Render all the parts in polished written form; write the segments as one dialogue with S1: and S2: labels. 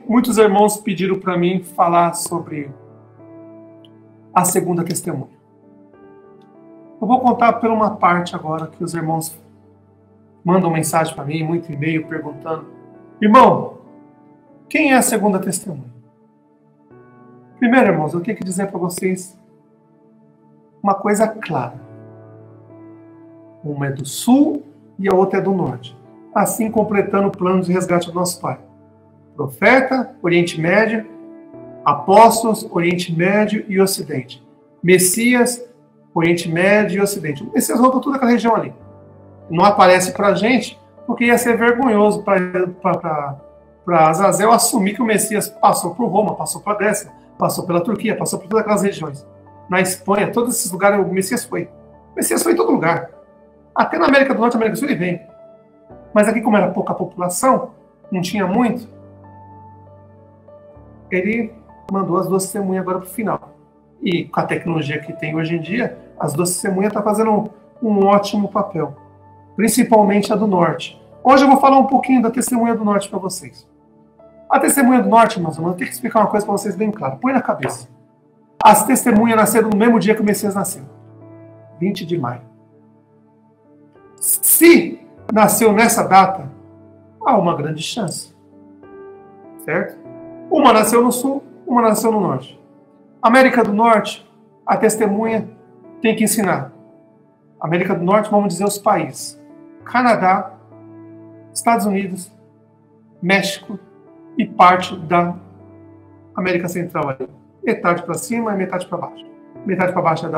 S1: Muitos irmãos pediram para mim falar sobre a segunda testemunha. Eu vou contar por uma parte agora que os irmãos mandam mensagem para mim, muito e-mail perguntando: irmão, quem é a segunda testemunha? Primeiro, irmãos, eu tenho que dizer para vocês uma coisa clara. Uma é do sul e a outra é do norte. Assim completando o plano de resgate do nosso Pai. Profeta, Oriente Médio, apóstolos, Oriente Médio e Ocidente. Messias, Oriente Médio e Ocidente. O Messias volta toda aquela região ali. Não aparece para a gente, porque ia ser vergonhoso para Azazel assumir que o Messias passou por Roma, passou por Grécia, passou pela Turquia, passou por todas aquelas regiões. Na Espanha, todos esses lugares, o Messias foi. O Messias foi em todo lugar. Até na América do Norte e América do Sul ele vem. Mas aqui, como era pouca população, não tinha muito, ele mandou as duas testemunhas agora para o final. E com a tecnologia que tem hoje em dia, as duas testemunhas estão fazendo um ótimo papel. Principalmente a do norte. Hoje eu vou falar um pouquinho da testemunha do norte para vocês. A testemunha do norte, meus irmãos, eu tenho que explicar uma coisa para vocês bem claro. Põe na cabeça. As testemunhas nasceram no mesmo dia que o Messias nasceu. 20 de maio. Se nasceu nessa data, há uma grande chance. Certo? Uma nasceu no sul, uma nasceu no norte. América do Norte, a testemunha tem que ensinar. América do Norte, vamos dizer os países. Canadá, Estados Unidos, México e parte da América Central. Metade para cima e metade para baixo. Metade para baixo é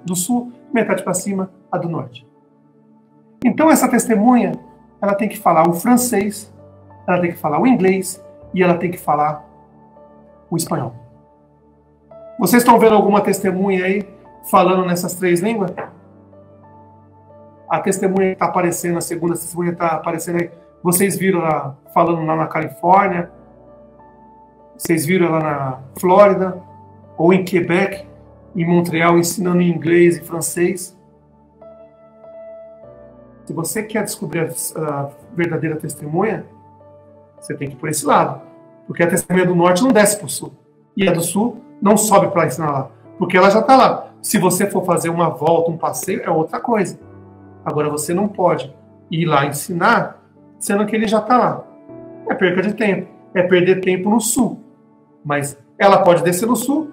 S1: do sul, metade para cima a do norte. Então essa testemunha, ela tem que falar o francês, ela tem que falar o inglês e ela tem que falar o espanhol. Vocês estão vendo alguma testemunha aí falando nessas três línguas? A testemunha está aparecendo, a segunda testemunha está aparecendo aí. Vocês viram ela falando lá na Califórnia? Vocês viram ela na Flórida? Ou em Quebec, em Montreal, ensinando inglês e francês? Se você quer descobrir a verdadeira testemunha, você tem que ir por esse lado. Porque a testemunha do norte não desce para o sul. E a do sul não sobe para ensinar lá. Porque ela já está lá. Se você for fazer uma volta, um passeio, é outra coisa. Agora você não pode ir lá ensinar, sendo que ele já está lá. É perca de tempo. É perder tempo no sul. Mas ela pode descer no sul,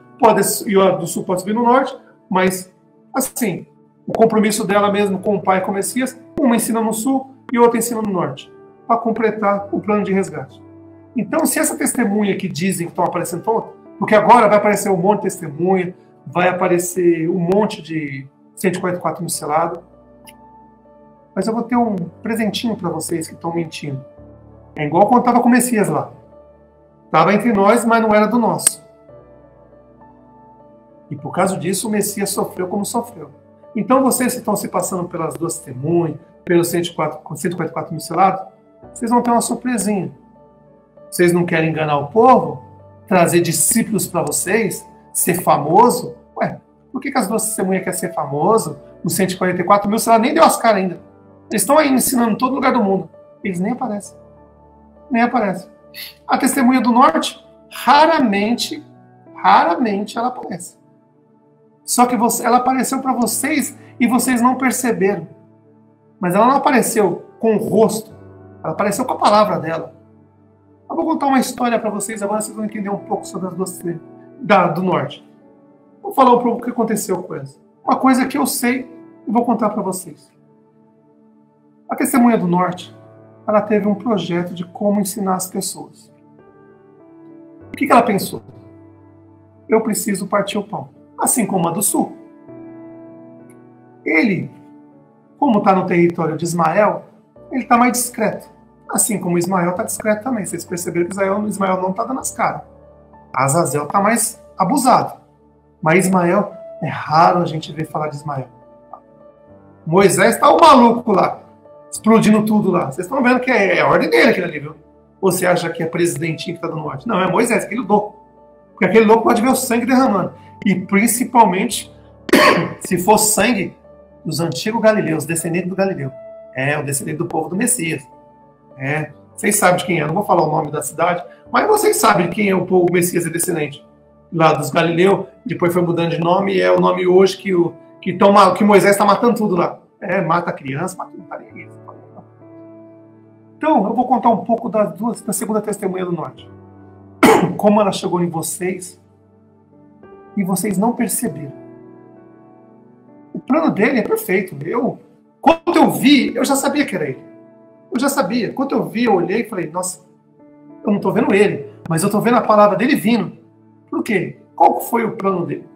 S1: e a do sul pode subir no norte, mas assim, o compromisso dela mesmo com o pai e com o Messias, uma ensina no sul e outra ensina no norte, para completar o plano de resgate. Então, se essa testemunha que dizem que estão aparecendo, porque agora vai aparecer um monte de testemunha, vai aparecer um monte de 144 mil selado, mas eu vou ter um presentinho para vocês que estão mentindo. É igual quando estava com o Messias lá. Estava entre nós, mas não era do nosso. E por causa disso, o Messias sofreu como sofreu. Então, vocês que estão se passando pelas duas testemunhas, pelos 144 mil selados, vocês vão ter uma surpresinha. Vocês não querem enganar o povo? Trazer discípulos para vocês? Ser famoso? Ué, por que as duas testemunhas querem ser famoso? Os 144 mil selados nem deu as caras ainda. Eles estão aí ensinando em todo lugar do mundo. Eles nem aparecem. Nem aparecem. A testemunha do norte, raramente ela aparece. Só que ela apareceu para vocês e vocês não perceberam. Mas ela não apareceu com o rosto. Ela apareceu com a palavra dela. Eu vou contar uma história para vocês, agora vocês vão entender um pouco sobre as duas do norte. Vou falar um pouco o que aconteceu com elas. Uma coisa que eu sei e vou contar para vocês. A testemunha do norte, ela teve um projeto de como ensinar as pessoas. O que ela pensou? Eu preciso partir o pão. Assim como a do sul. Ele, como está no território de Ismael, ele está mais discreto. Assim como Ismael está discreto também. Vocês perceberam que Ismael não está dando as caras. Azazel está mais abusado. Mas Ismael, é raro a gente ver falar de Ismael. Moisés está o maluco lá, explodindo tudo lá. Vocês estão vendo que é a ordem dele aquele ali, viu? Ou você acha que é presidentinho que está do norte? Não, é Moisés, aquele louco. Porque aquele louco pode ver o sangue derramando. E principalmente, se for sangue dos antigos galileus, descendentes do Galileu. É, o descendente do povo do Messias. É, Vocês sabem de quem é, não vou falar o nome da cidade, mas vocês sabem de quem é o Messias e descendente. Lá dos Galileus, depois foi mudando de nome, e é o nome hoje que Moisés está matando tudo lá. Mata a criança, mata tudo, tá nem aí. Então, eu vou contar um pouco da segunda testemunha do norte. Como ela chegou em vocês e vocês não perceberam. O plano dele é perfeito. Quando eu vi, eu já sabia que era ele. Eu já sabia. Quando eu vi, eu olhei e falei, nossa, eu não estou vendo ele, mas eu estou vendo a palavra dele vindo. Por quê? Qual foi o plano dele?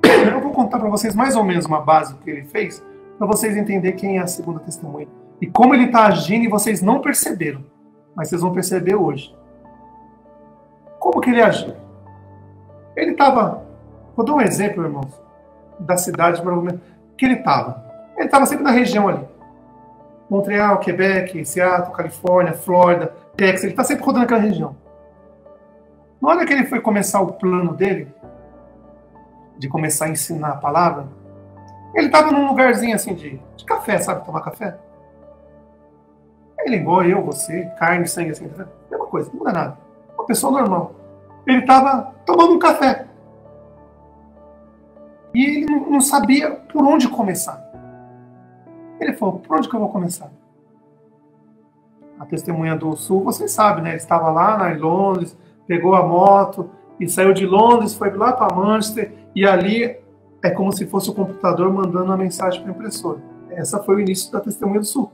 S1: Eu vou contar para vocês mais ou menos uma base do que ele fez, para vocês entenderem quem é a segunda testemunha. E como ele está agindo e vocês não perceberam. Mas vocês vão perceber hoje. Como que ele agiu? Ele estava... Vou dar um exemplo, irmãos, da cidade que ele estava. Ele estava sempre na região ali. Montreal, Quebec, Seattle, Califórnia, Flórida, Texas. Ele está sempre rodando aquela região. Na hora que ele foi começar o plano dele, de começar a ensinar a palavra, ele estava num lugarzinho assim de café, sabe? Tomar café. Ele igual eu, você, carne, sangue, assim, tá? Mesma coisa, não muda nada. Uma pessoa normal. Ele estava tomando um café. E ele não sabia por onde começar. Ele falou, por onde que eu vou começar? A testemunha do Sul, vocês sabem, né? Ele estava lá em Londres, pegou a moto e saiu de Londres, foi lá para Manchester, e ali é como se fosse o computador mandando uma mensagem para a impressora. Essa foi o início da testemunha do Sul.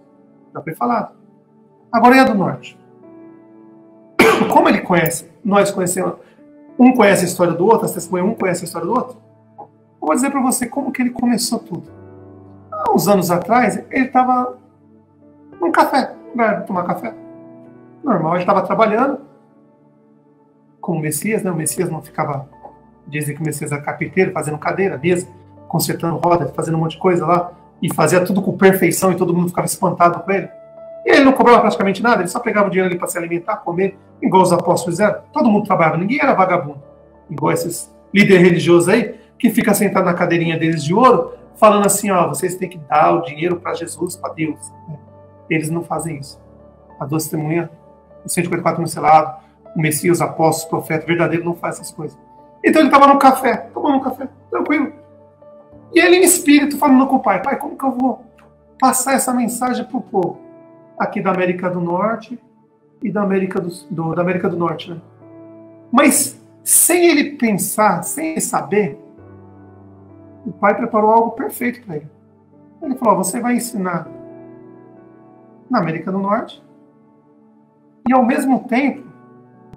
S1: Já foi falado. Agora é a do Norte. Como ele conhece, nós conhecemos, um conhece a história do outro, a testemunha um conhece a história do outro, eu vou dizer para você como que ele começou tudo. Há uns anos atrás, ele estava num café, vai tomar café. Normal, ele estava trabalhando com o Messias, né? O Messias não ficava, dizem que o Messias era carpinteiro, fazendo cadeira, mesa, consertando roda, fazendo um monte de coisa lá, e fazia tudo com perfeição e todo mundo ficava espantado com ele. E ele não cobrava praticamente nada, ele só pegava o dinheiro ali para se alimentar, comer, igual os apóstolos fizeram. Todo mundo trabalhava, ninguém era vagabundo. Igual esses líderes religiosos aí, que fica sentado na cadeirinha deles de ouro, falando assim, ó, vocês têm que dar o dinheiro para Jesus, para Deus. Eles não fazem isso. A duas testemunhas, os 144 mil selados, o Messias, os apóstolos, o profeta verdadeiro não faz essas coisas. Então ele estava no café, tomando um café, tranquilo. E ele em espírito falando com o pai, como que eu vou passar essa mensagem para o povo aqui da América do Norte e da América do Norte, né? Mas sem ele pensar, sem ele saber, o pai preparou algo perfeito para ele. Ele falou, você vai ensinar na América do Norte e ao mesmo tempo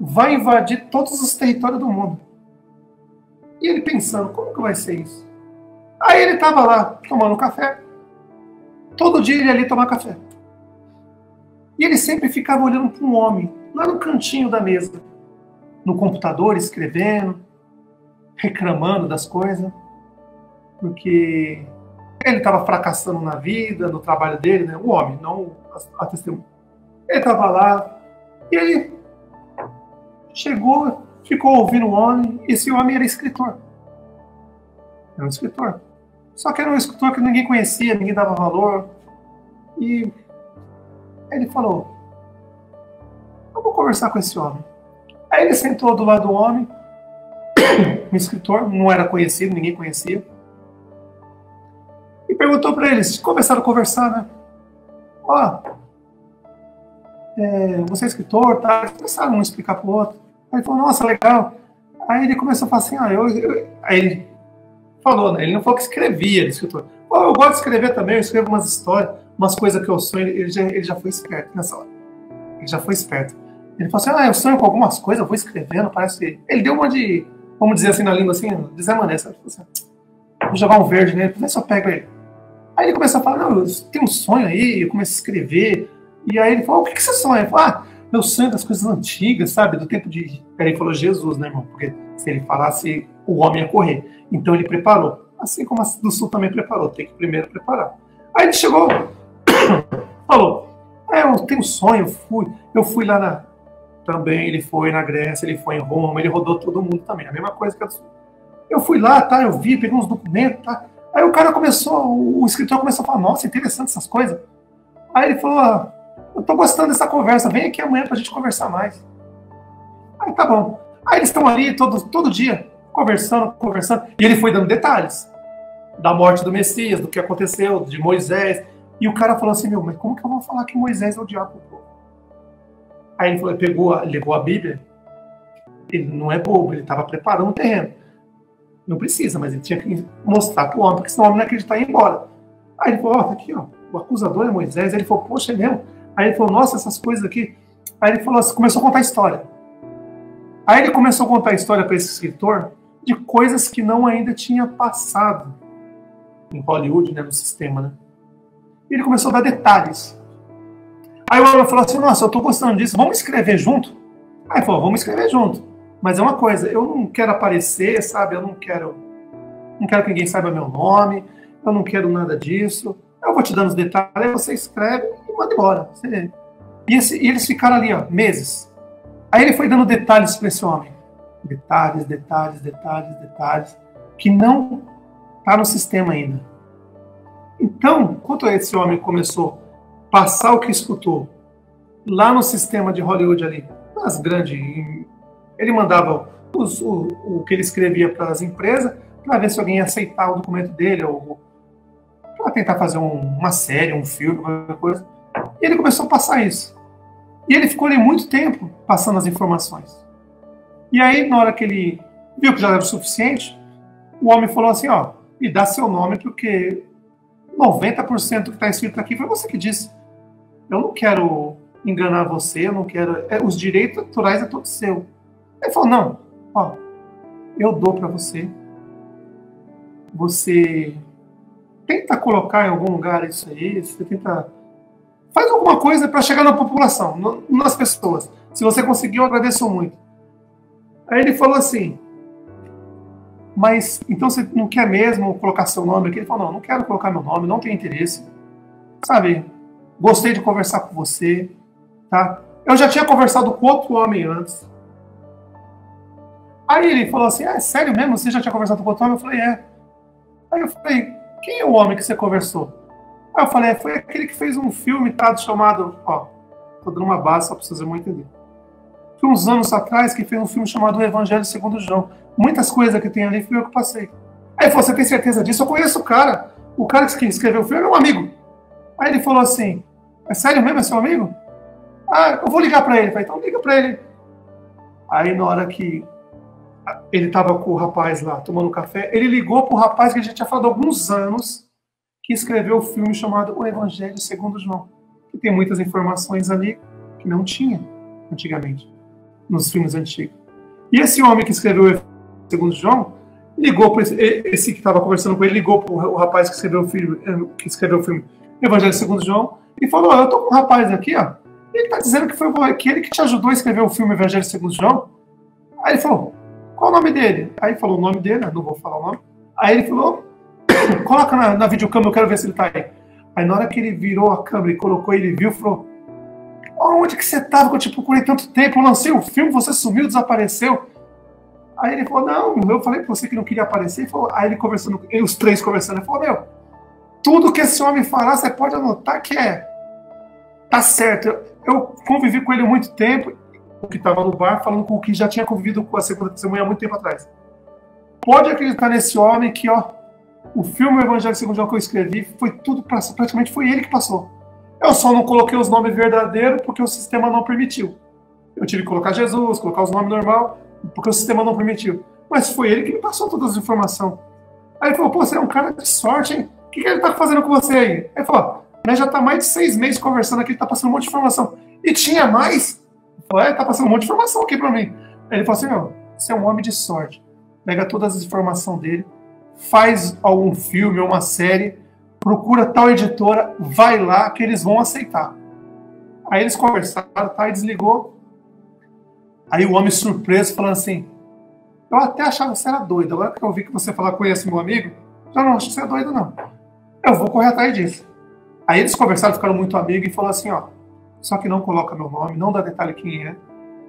S1: vai invadir todos os territórios do mundo. E ele pensando, como que vai ser isso? Aí ele estava lá tomando café. Todo dia ele ia ali tomar café. E ele sempre ficava olhando para um homem, lá no cantinho da mesa, no computador, escrevendo, reclamando das coisas, porque ele estava fracassando na vida, no trabalho dele, né? O homem, não a testemunha. Ele estava lá, e ele chegou, ficou ouvindo o homem, e esse homem era escritor. Era um escritor. Só que era um escritor que ninguém conhecia, ninguém dava valor. E ele falou, eu vou conversar com esse homem. Aí ele sentou do lado do homem, um escritor, não era conhecido, ninguém conhecia. E perguntou para eles, começaram a conversar, né? Você é escritor, tá? Eles começaram a um explicar para o outro. Aí ele falou, nossa, legal. Aí ele começou a falar assim, aí ele falou, né? Ele não falou que escrevia, ele escritor. Eu gosto de escrever também, eu escrevo umas histórias, umas coisas que eu sonho. Ele já foi esperto nessa hora. Ele já foi esperto. Ele falou assim, eu sonho com algumas coisas, eu vou escrevendo, parece... Ele deu uma de, vamos dizer assim na língua, assim, de Zé Mané, sabe? Assim, vou jogar um verde nele, vê se eu pego ele. Aí ele começou a falar, não, eu tenho um sonho aí, eu começo a escrever. E aí ele falou, o que você sonha? Ele falou, meu sonho das coisas antigas, sabe? Do tempo de... Aí ele falou Jesus, né, irmão? Porque se ele falasse, o homem ia correr. Então ele preparou. Assim como a do Sul também preparou, tem que primeiro preparar. Aí ele chegou, falou, eu tenho um sonho, eu fui lá na... Também ele foi na Grécia, ele foi em Roma, ele rodou todo mundo também, a mesma coisa que a do Sul. Eu fui lá, tá, eu vi, peguei uns documentos, tá. Aí o cara começou, o escritor começou a falar, nossa, interessante essas coisas. Aí ele falou, eu tô gostando dessa conversa, vem aqui amanhã pra gente conversar mais. Aí tá bom. Aí eles estão ali todo dia, conversando, conversando, e ele foi dando detalhes da morte do Messias, do que aconteceu, de Moisés. E o cara falou assim, meu, mas como que eu vou falar que Moisés é o diabo? Aí ele falou, levou a Bíblia, ele não é bobo, ele estava preparando o terreno. Não precisa, mas ele tinha que mostrar para o homem, porque senão o homem não acreditar e ir embora. Aí ele falou, ó, tá aqui, ó, o acusador é Moisés. Aí ele falou, poxa, é mesmo? Aí ele falou, nossa, essas coisas aqui. Aí ele falou assim, começou a contar a história. Aí ele começou a contar a história para esse escritor de coisas que não ainda tinha passado em Hollywood, né, no sistema, né? E ele começou a dar detalhes. Aí o homem falou assim, nossa, eu tô gostando disso, vamos escrever junto? Aí ele falou, vamos escrever junto. Mas é uma coisa, eu não quero aparecer, sabe? Eu não quero que ninguém saiba meu nome, eu não quero nada disso. Eu vou te dando os detalhes, aí você escreve e manda embora. E eles ficaram ali, ó, meses. Aí ele foi dando detalhes para esse homem. Detalhes, que não tá no sistema ainda. Então, quando esse homem começou a passar o que escutou lá no sistema de Hollywood ali, nas grandes, ele mandava o que ele escrevia para as empresas para ver se alguém ia aceitar o documento dele ou para tentar fazer uma série, um filme, qualquer coisa. E ele começou a passar isso. E ele ficou ali muito tempo passando as informações. E aí, na hora que ele viu que já era o suficiente, o homem falou assim, ó, me dá seu nome porque 90% do que está escrito aqui foi você que disse. Eu não quero enganar você, eu não quero... os direitos autorais é todo seu. Ele falou, não, ó, eu dou para você. Você tenta colocar em algum lugar isso aí, você tenta... Faz alguma coisa para chegar na população, nas pessoas. Se você conseguiu, eu agradeço muito. Aí ele falou assim, mas então você não quer mesmo colocar seu nome aqui? Ele falou, não quero colocar meu nome, não tenho interesse. Sabe, gostei de conversar com você, tá? Eu já tinha conversado com outro homem antes. Aí ele falou assim, é sério mesmo? Você já tinha conversado com outro homem? Eu falei, é. Aí eu falei, quem é o homem que você conversou? Aí eu falei, foi aquele que fez um filme, tá, chamado, ó, tô dando uma base só pra vocês vão entender. Foi uns anos atrás que fez um filme chamado O Evangelho segundo João. Muitas coisas que tem ali fui eu que passei. Aí ele falou, você tem certeza disso? Eu conheço o cara que escreveu o filme é um amigo. Aí ele falou assim, é sério mesmo, é seu amigo? Ah, eu vou ligar pra ele. Eu falei, então liga pra ele. Aí na hora que ele tava com o rapaz lá, tomando café, ele ligou pro rapaz que a gente tinha falado há alguns anos, que escreveu o filme chamado O Evangelho segundo João. Que tem muitas informações ali que não tinha antigamente, nos filmes antigos. E esse homem que escreveu o Evangelho segundo João, ligou para esse que estava conversando com ele, ligou para o rapaz que escreveu o filme Evangelho segundo João, e falou, eu tô com um rapaz aqui, ó, e ele está dizendo que foi aquele que te ajudou a escrever o filme Evangelho segundo João. Aí ele falou, qual o nome dele? Aí falou o nome dele, não vou falar o nome. Aí ele falou, coloca na videocâmera, eu quero ver se ele tá aí. Aí na hora que ele virou a câmera e colocou, ele viu, falou, onde que você estava que eu te procurei tanto tempo? Eu lancei o filme, você sumiu, desapareceu. Aí ele falou, não, eu falei pra você que não queria aparecer. Aí ele conversando, os três conversando, ele falou, meu, tudo que esse homem falar, você pode anotar que tá certo. Eu convivi com ele há muito tempo, o que estava no bar, falando com o que já tinha convivido com a segunda testemunha há muito tempo atrás. Pode acreditar nesse homem que, ó, o filme Evangelho segundo João que eu escrevi, foi tudo, praticamente foi ele que passou. Eu só não coloquei os nomes verdadeiros porque o sistema não permitiu. Eu tive que colocar Jesus, colocar os nomes normal, porque o sistema não permitiu. Mas foi ele que me passou todas as informações. Aí ele falou, pô, você é um cara de sorte, hein? O que ele tá fazendo com você aí? Aí ele falou, nós já tá mais de 6 meses conversando aqui, ele tá passando um monte de informação. E tinha mais? Eu falei, tá passando um monte de informação aqui pra mim. Aí ele falou assim, meu, você é um homem de sorte. Pega todas as informações dele, faz algum filme ou uma série, procura tal editora, vai lá que eles vão aceitar. Aí eles conversaram, tá, e desligou. Aí o homem surpreso falando assim, eu até achava que você era doido, agora que eu vi que você falar conhece meu amigo, já não acho que você é doido não. Eu vou correr atrás disso. Aí eles conversaram, ficaram muito amigos e falou assim, ó, só que não coloca meu nome, não dá detalhe quem é.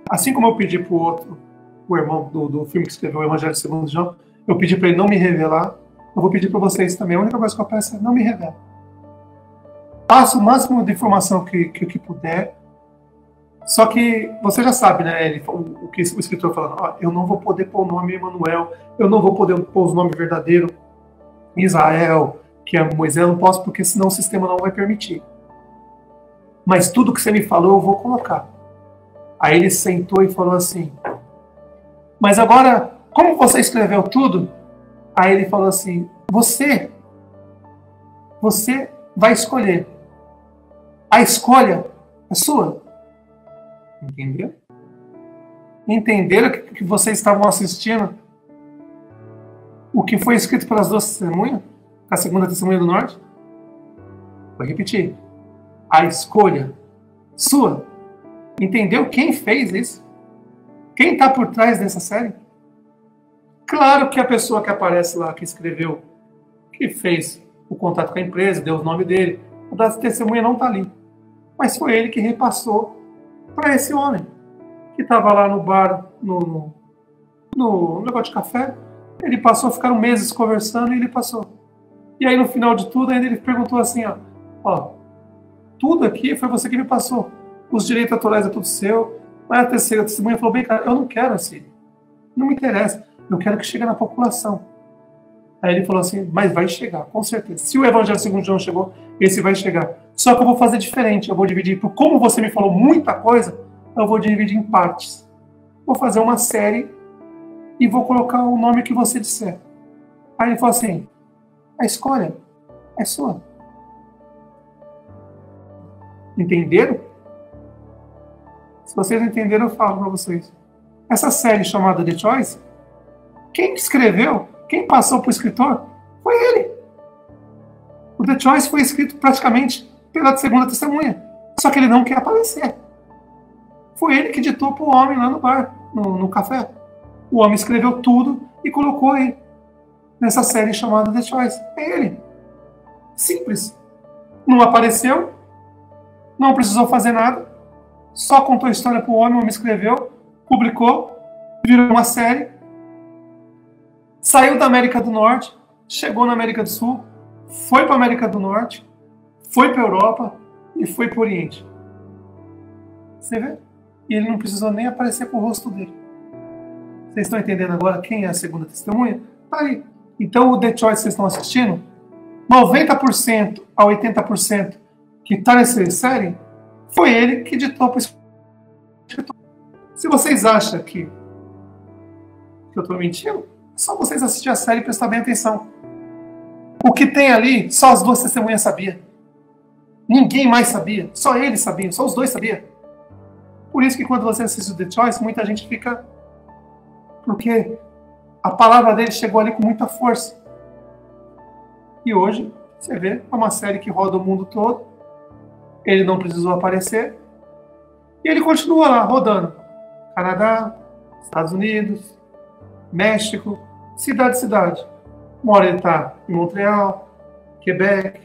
S1: Assim como eu pedi pro outro, o irmão do filme que escreveu o Evangelho segundo João, eu pedi para ele não me revelar, eu vou pedir para vocês também, a única coisa que eu peço é não me revela. passo o máximo de informação que puder. Só que você já sabe, né? O que o escritor falando, ó, eu não vou poder pôr o nome Emanuel, eu não vou poder pôr os nomes verdadeiros, Israel, que é Moisés, eu não posso, porque senão o sistema não vai permitir. Mas tudo que você me falou, eu vou colocar. Aí ele sentou e falou assim, mas agora, como você escreveu tudo? Aí ele falou assim, você vai escolher. A escolha é sua. Entendeu? Entenderam que vocês estavam assistindo o que foi escrito pelas duas testemunhas? A segunda testemunha do norte? Vou repetir. A escolha sua. Entendeu quem fez isso? Quem está por trás dessa série? Claro que a pessoa que aparece lá, que escreveu, que fez o contato com a empresa, deu o nome dele, o da testemunha não está ali. Mas foi ele que repassou para esse homem, que estava lá no bar, no negócio de café. Ele passou, ficaram meses conversando e ele passou. E aí no final de tudo, ainda ele perguntou assim, ó, tudo aqui foi você que me passou. Os direitos autorais é tudo seu. Mas a terceira testemunha falou, bem, cara, eu não quero assim. Não me interessa. Eu quero que chegue na população. Aí ele falou assim, mas vai chegar, com certeza. Se o Evangelho segundo João chegou, esse vai chegar. Só que eu vou fazer diferente. Eu vou dividir, por como você me falou muita coisa, eu vou dividir em partes. Vou fazer uma série e vou colocar o nome que você disser. Aí ele falou assim, a escolha é sua. Entenderam? Se vocês entenderam, eu falo para vocês. Essa série chamada The Choice, quem escreveu, quem passou para o escritor, foi ele. O The Choice foi escrito praticamente pela segunda testemunha. Só que ele não quer aparecer. Foi ele que ditou para o homem lá no bar, no café. O homem escreveu tudo e colocou aí nessa série chamada The Choice. É ele. Simples. Não apareceu, não precisou fazer nada, só contou a história para o homem escreveu, publicou, virou uma série, saiu da América do Norte, chegou na América do Sul, foi para a América do Norte, foi para a Europa e foi para o Oriente. Você vê? E ele não precisou nem aparecer com o rosto dele. Vocês estão entendendo agora quem é a segunda testemunha? Tá aí. Então o The Choice que vocês estão assistindo, 90% a 80% que está nessa série, foi ele que ditou para o escritor. Se vocês acham que eu estou mentindo, é só vocês assistirem a série e prestar bem atenção. O que tem ali, só as duas testemunhas sabiam. Ninguém mais sabia. Só eles sabiam, só os dois sabiam. Por isso que quando você assiste o The Choice, muita gente fica... Porque a palavra dele chegou ali com muita força. E hoje, você vê, é uma série que roda o mundo todo. Ele não precisou aparecer. E ele continua lá, rodando. Canadá, Estados Unidos, México, cidade. Uma hora ele está em Montreal, Quebec,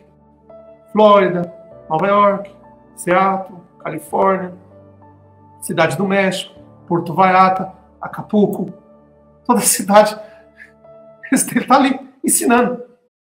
S1: Flórida, Nova York, Seattle, Califórnia, Cidade do México, Porto Vallarta, Acapulco. Toda a cidade. Ele está ali, ensinando.